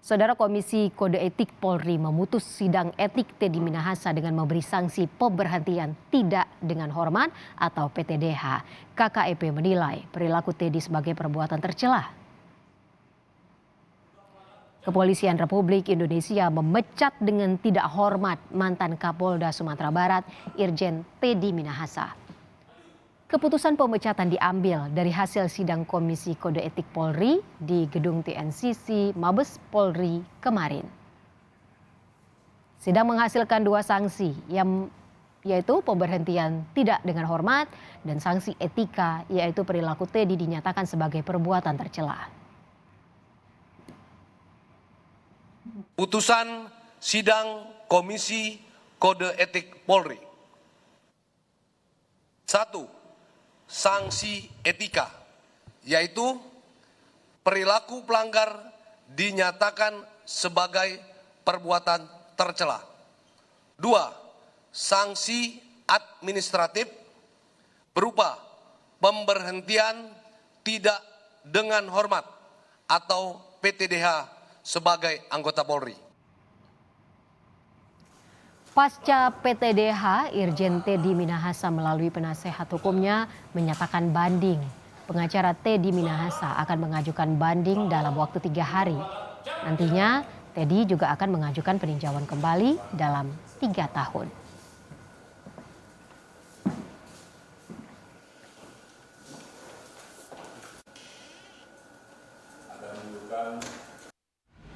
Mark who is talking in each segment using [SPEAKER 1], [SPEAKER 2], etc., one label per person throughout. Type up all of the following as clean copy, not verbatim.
[SPEAKER 1] Saudara Komisi Kode Etik Polri memutus sidang etik Teddy Minahasa dengan memberi sanksi pemberhentian tidak dengan hormat atau PTDH. KKEP menilai perilaku Teddy sebagai perbuatan tercela. Kepolisian Republik Indonesia memecat dengan tidak hormat mantan Kapolda Sumatera Barat Irjen Teddy Minahasa. Keputusan pemecatan diambil dari hasil sidang Komisi Kode Etik Polri di Gedung TNCC Mabes Polri kemarin. Sidang menghasilkan dua sanksi, yaitu pemberhentian tidak dengan hormat dan sanksi etika, yaitu perilaku Teddy dinyatakan sebagai perbuatan tercela.
[SPEAKER 2] Putusan sidang Komisi Kode Etik Polri. 1. Sanksi etika, yaitu perilaku pelanggar dinyatakan sebagai perbuatan tercela. 2. Sanksi administratif berupa pemberhentian tidak dengan hormat atau PTDH sebagai anggota Polri.
[SPEAKER 1] Pasca PTDH, Irjen Teddy Minahasa melalui penasehat hukumnya menyatakan banding. Pengacara Teddy Minahasa akan mengajukan banding dalam waktu 3 hari. Nantinya, Teddy juga akan mengajukan peninjauan kembali dalam 3 tahun.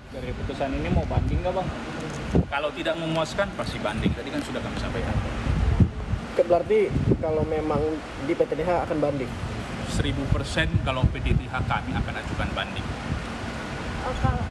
[SPEAKER 3] Dari putusan ini mau banding nggak, Bang? Kalau tidak memuaskan pasti banding. Tadi kan sudah kami sampaikan.
[SPEAKER 4] Berarti kalau memang di PTDH akan banding?
[SPEAKER 3] 1000% kalau PTDH kami akan ajukan banding.
[SPEAKER 5] Kalau